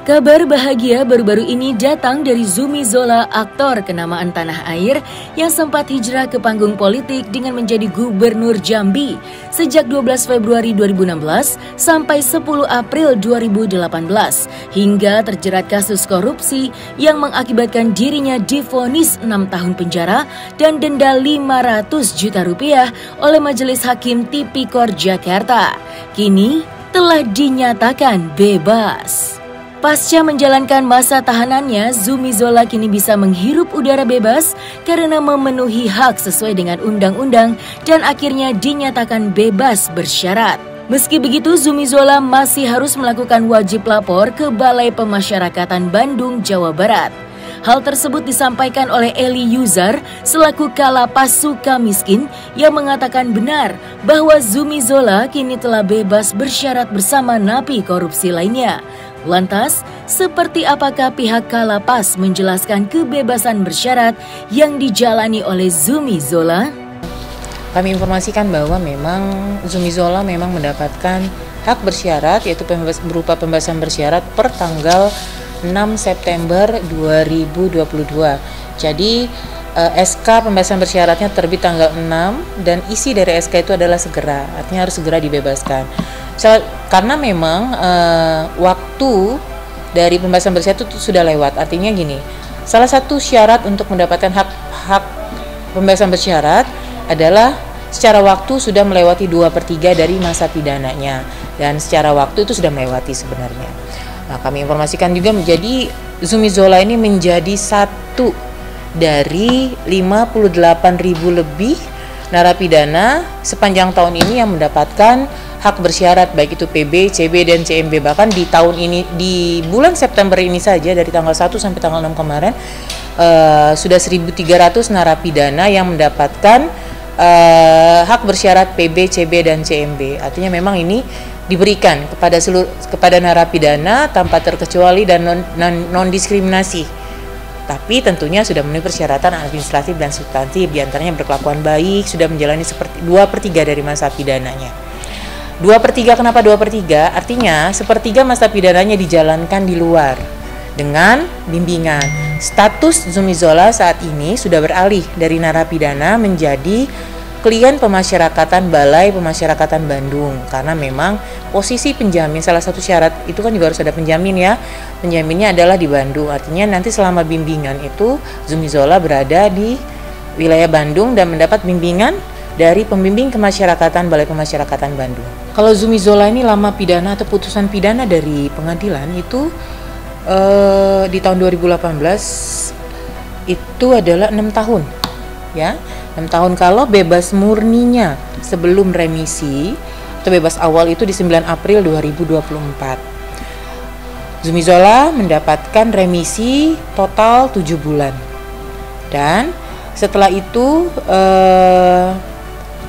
Kabar bahagia baru-baru ini datang dari Zumi Zola, aktor kenamaan tanah air yang sempat hijrah ke panggung politik dengan menjadi gubernur Jambi sejak 12 Februari 2016 sampai 10 April 2018 hingga terjerat kasus korupsi yang mengakibatkan dirinya divonis 6 tahun penjara dan denda 500 juta rupiah oleh Majelis Hakim Tipikor Jakarta. Kini telah dinyatakan bebas. Pasca menjalankan masa tahanannya, Zumi Zola kini bisa menghirup udara bebas karena memenuhi hak sesuai dengan undang-undang dan akhirnya dinyatakan bebas bersyarat. Meski begitu, Zumi Zola masih harus melakukan wajib lapor ke Balai Pemasyarakatan Bandung, Jawa Barat. Hal tersebut disampaikan oleh Eli Yuzar selaku Kalapas Sukamiskin yang mengatakan benar bahwa Zumi Zola kini telah bebas bersyarat bersama napi korupsi lainnya. Lantas, seperti apakah pihak Kalapas menjelaskan kebebasan bersyarat yang dijalani oleh Zumi Zola? Kami informasikan bahwa memang Zumi Zola memang mendapatkan hak bersyarat yaitu berupa pembebasan bersyarat per tanggal 6 September 2022. Jadi SK pembebasan bersyaratnya terbit tanggal 6 dan isi dari SK itu adalah segera, artinya harus segera dibebaskan. Karena memang waktu dari pembebasan bersyarat itu sudah lewat, artinya gini, salah satu syarat untuk mendapatkan hak pembebasan bersyarat adalah secara waktu sudah melewati 2/3 dari masa pidananya, dan secara waktu itu sudah melewati sebenarnya. Nah, kami informasikan juga menjadi Zumi Zola ini menjadi satu dari 58.000 lebih narapidana sepanjang tahun ini yang mendapatkan hak bersyarat, baik itu PB, CB, dan CMB. Bahkan di tahun ini, di bulan September ini saja dari tanggal 1 sampai tanggal 6 kemarin sudah 1.300 narapidana yang mendapatkan hak bersyarat PB, CB, dan CMB. Artinya memang ini diberikan kepada narapidana tanpa terkecuali dan non diskriminasi. Tapi tentunya sudah memenuhi persyaratan administratif dan substantif, diantaranya berkelakuan baik, sudah menjalani seperti 2/3 dari masa pidananya. 2/3 kenapa 2/3? Artinya sepertiga masa pidananya dijalankan di luar dengan bimbingan. Status Zumi Zola saat ini sudah beralih dari narapidana menjadi klien pemasyarakatan Balai Pemasyarakatan Bandung, karena memang posisi penjamin, salah satu syarat itu kan juga harus ada penjamin ya. Penjaminnya adalah di Bandung, artinya nanti selama bimbingan itu Zumi Zola berada di wilayah Bandung dan mendapat bimbingan dari pembimbing kemasyarakatan Balai Pemasyarakatan Bandung. Kalau Zumi Zola ini lama pidana atau putusan pidana dari pengadilan itu di tahun 2018 itu adalah 6 tahun ya. 6 tahun kalau bebas murninya sebelum remisi atau bebas awal itu di 9 April 2024. Zumi Zola mendapatkan remisi total 7 bulan. Dan setelah itu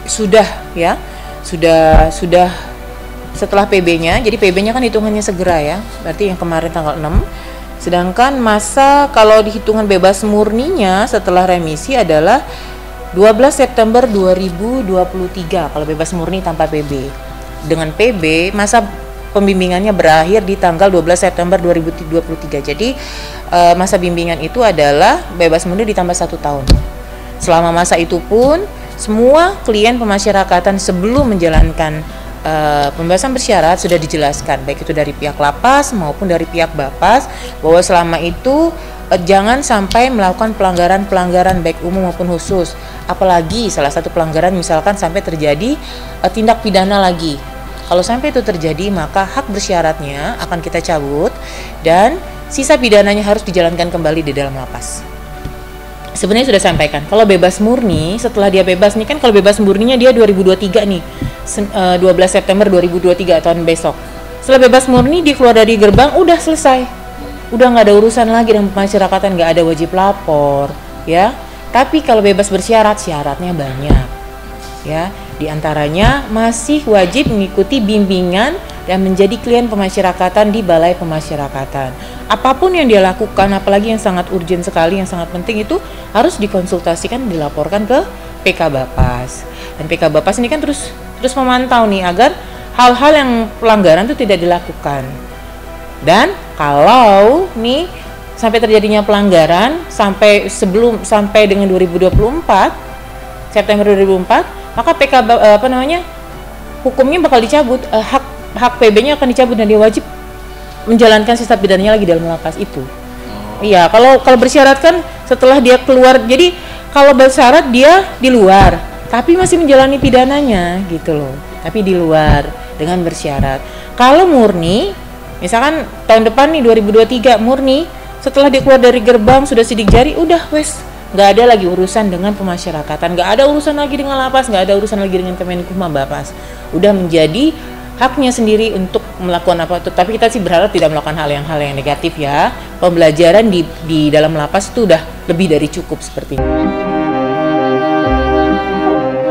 sudah setelah PB-nya, jadi PB-nya kan hitungannya segera ya, berarti yang kemarin tanggal 6. Sedangkan masa kalau dihitungan bebas murninya setelah remisi adalah 12 September 2023 kalau bebas murni tanpa PB. Dengan PB, masa pembimbingannya berakhir di tanggal 12 September 2023. Jadi masa bimbingan itu adalah bebas murni ditambah 1 tahun. Selama masa itu pun semua klien pemasyarakatan sebelum menjalankan pembebasan bersyarat sudah dijelaskan, baik itu dari pihak lapas maupun dari pihak Bapas, bahwa selama itu jangan sampai melakukan pelanggaran baik umum maupun khusus. Apalagi salah satu pelanggaran misalkan sampai terjadi tindak pidana lagi. Kalau sampai itu terjadi, maka hak bersyaratnya akan kita cabut dan sisa pidananya harus dijalankan kembali di dalam lapas. Sebenarnya sudah sampaikan, kalau bebas murni, setelah dia bebas nih kan, kalau bebas murninya dia 2023 nih, 12 September 2023 tahun besok. Setelah bebas murni, dia keluar dari gerbang, udah selesai. Udah nggak ada urusan lagi dengan pemasyarakatan, nggak ada wajib lapor, ya. Tapi kalau bebas bersyarat, syaratnya banyak, ya. Di antaranya masih wajib mengikuti bimbingan dan menjadi klien pemasyarakatan di Balai Pemasyarakatan. Apapun yang dia lakukan, apalagi yang sangat urgent sekali, yang sangat penting itu harus dikonsultasikan, dilaporkan ke PK Bapas. Dan PK Bapas ini kan terus memantau nih agar hal-hal yang pelanggaran itu tidak dilakukan. Dan kalau nih sampai terjadinya pelanggaran sampai dengan 2024 September 2004, maka PK hukumnya bakal dicabut, hak PB-nya akan dicabut dan dia wajib menjalankan sisa pidananya lagi dalam lapas itu. Iya, kalau bersyarat kan setelah dia keluar, jadi kalau bersyarat dia di luar, tapi masih menjalani pidananya gitu loh. Tapi di luar dengan bersyarat. Kalau murni, misalkan tahun depan nih 2023 murni, setelah dia keluar dari gerbang sudah sidik jari, udah wes, nggak ada lagi urusan dengan pemasyarakatan, nggak ada urusan lagi dengan lapas, nggak ada urusan lagi dengan Kemenkumham Bapas. Udah menjadi haknya sendiri untuk melakukan apa itu. Tapi kita sih berharap tidak melakukan hal yang negatif ya. Pembelajaran di dalam lapas itu udah lebih dari cukup seperti ini.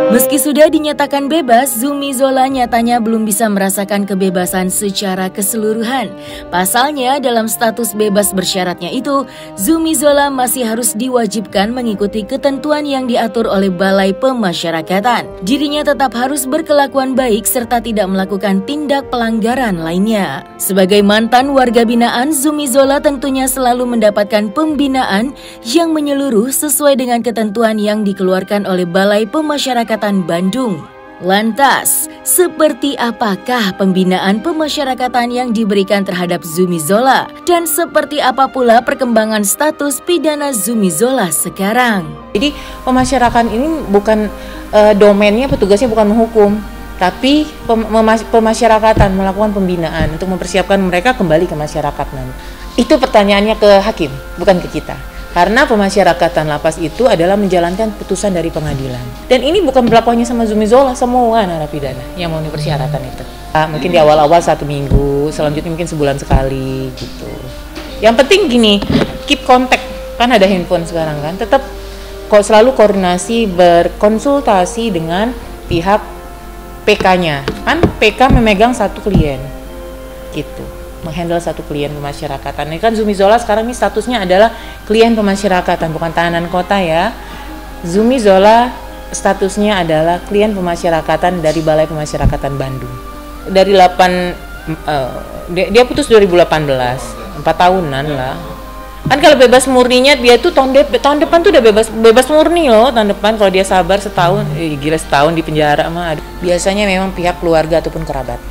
Meski sudah dinyatakan bebas, Zumi Zola nyatanya belum bisa merasakan kebebasan secara keseluruhan. Pasalnya, dalam status bebas bersyaratnya itu, Zumi Zola masih harus diwajibkan mengikuti ketentuan yang diatur oleh Balai Pemasyarakatan. Dirinya tetap harus berkelakuan baik serta tidak melakukan tindak pelanggaran lainnya. Sebagai mantan warga binaan, Zumi Zola tentunya selalu mendapatkan pembinaan yang menyeluruh sesuai dengan ketentuan yang dikeluarkan oleh Balai Pemasyarakatan Bandung. Lantas, seperti apakah pembinaan pemasyarakatan yang diberikan terhadap Zumi Zola? Dan seperti apa pula perkembangan status pidana Zumi Zola sekarang? Jadi pemasyarakatan ini bukan domainnya, petugasnya bukan menghukum, tapi pemasyarakatan melakukan pembinaan untuk mempersiapkan mereka kembali ke masyarakat nanti. Itu pertanyaannya ke hakim, bukan ke kita. Karena pemasyarakatan lapas itu adalah menjalankan putusan dari pengadilan. Dan ini bukan berlakunya sama Zumi Zola, semua narapidana yang memenuhi persyaratan itu. Mungkin di awal-awal 1 minggu, selanjutnya mungkin sebulan sekali gitu. Yang penting gini, keep contact. Kan ada handphone sekarang kan. Tetap selalu koordinasi, berkonsultasi dengan pihak PK-nya. Kan PK memegang 1 klien. Gitu. Menghandle 1 klien pemasyarakatan. Ini kan Zumi Zola sekarang ini statusnya adalah klien pemasyarakatan, bukan tahanan kota ya. Zumi Zola statusnya adalah klien pemasyarakatan dari Balai Pemasyarakatan Bandung. Dari dia putus 2018, 4 tahunan lah. Kan kalau bebas murninya dia tuh tahun depan tuh udah bebas murni loh. Tahun depan kalau dia sabar setahun, gila setahun di penjara mah. Biasanya memang pihak keluarga ataupun kerabat.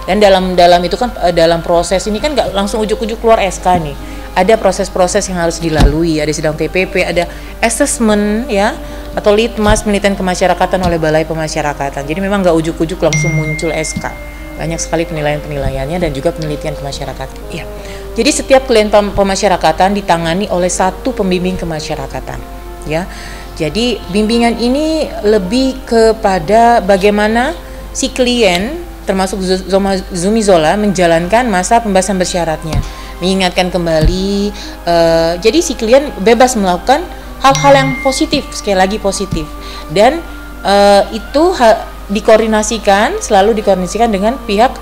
Dan dalam itu kan dalam proses ini kan nggak langsung ujuk-ujuk keluar SK nih. Ada proses-proses yang harus dilalui, ada sidang TPP, ada assessment ya, atau litmas penelitian kemasyarakatan oleh Balai Pemasyarakatan. Jadi memang nggak ujuk-ujuk langsung muncul SK. Banyak sekali penilaiannya dan juga penelitian kemasyarakatan. Ya. Jadi setiap klien pemasyarakatan ditangani oleh 1 pembimbing kemasyarakatan. Ya. Jadi bimbingan ini lebih kepada bagaimana si klien termasuk Zumi Zola menjalankan masa pembebasan bersyaratnya, mengingatkan kembali, jadi si klien bebas melakukan hal-hal yang positif, sekali lagi positif, dan itu selalu dikoordinasikan dengan pihak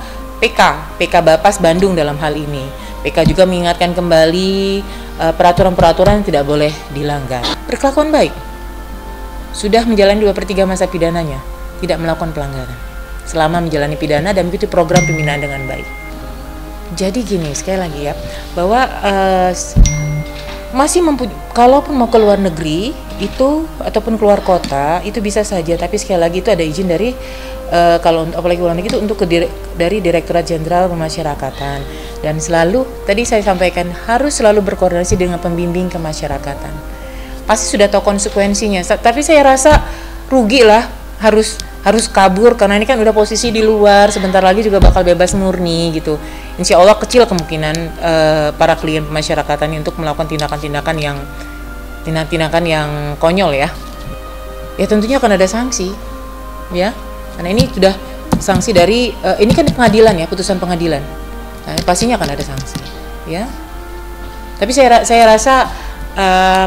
PK Bapas Bandung dalam hal ini. PK juga mengingatkan kembali peraturan-peraturan yang tidak boleh dilanggar. Berkelakuan baik, sudah menjalani 2/3 masa pidananya, tidak melakukan pelanggaran selama menjalani pidana dan mengikuti program pembinaan dengan baik. Jadi gini, sekali lagi ya, bahwa kalaupun mau ke luar negeri itu ataupun keluar kota itu bisa saja, tapi sekali lagi itu ada izin dari kalau apalagi luar negeri itu dari Direktorat Jenderal Pemasyarakatan. Dan selalu tadi saya sampaikan harus selalu berkoordinasi dengan pembimbing kemasyarakatan. Pasti sudah tahu konsekuensinya, tapi saya rasa rugi lah harus kabur karena ini kan udah posisi di luar, sebentar lagi juga bakal bebas murni gitu. Insya Allah kecil kemungkinan para klien pemasyarakatan ini untuk melakukan tindakan-tindakan yang konyol ya. Ya tentunya akan ada sanksi ya, karena ini sudah sanksi dari ini kan pengadilan ya, putusan pengadilan. Nah, pastinya akan ada sanksi ya. Tapi saya rasa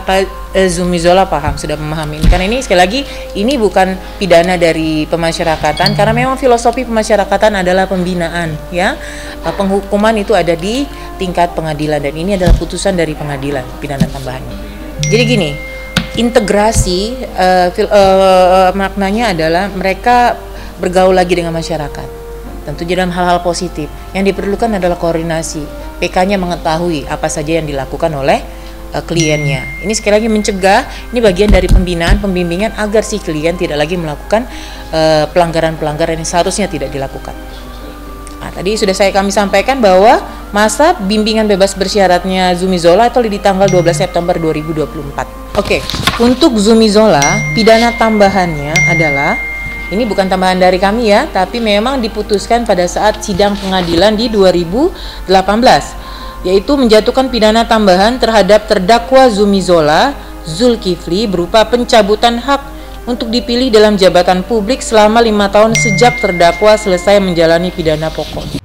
Pak Zumi Zola sudah memahami ini, karena ini sekali lagi ini bukan pidana dari pemasyarakatan, karena memang filosofi pemasyarakatan adalah pembinaan ya. Penghukuman itu ada di tingkat pengadilan dan ini adalah putusan dari pengadilan pidana tambahannya. Jadi gini, integrasi, maknanya adalah mereka bergaul lagi dengan masyarakat. Tentunya dalam hal-hal positif. Yang diperlukan adalah koordinasi. PK-nya mengetahui apa saja yang dilakukan oleh kliennya. Ini sekali lagi mencegah, ini bagian dari pembinaan, pembimbingan agar si klien tidak lagi melakukan pelanggaran-pelanggaran yang seharusnya tidak dilakukan. Nah, tadi sudah kami sampaikan bahwa masa bimbingan bebas bersyaratnya Zumi Zola itu di tanggal 12 September 2024. Oke, untuk Zumi Zola, pidana tambahannya adalah, ini bukan tambahan dari kami ya, tapi memang diputuskan pada saat sidang pengadilan di 2018. Yaitu menjatuhkan pidana tambahan terhadap terdakwa Zumi Zola Zulkifli berupa pencabutan hak untuk dipilih dalam jabatan publik selama 5 tahun sejak terdakwa selesai menjalani pidana pokok.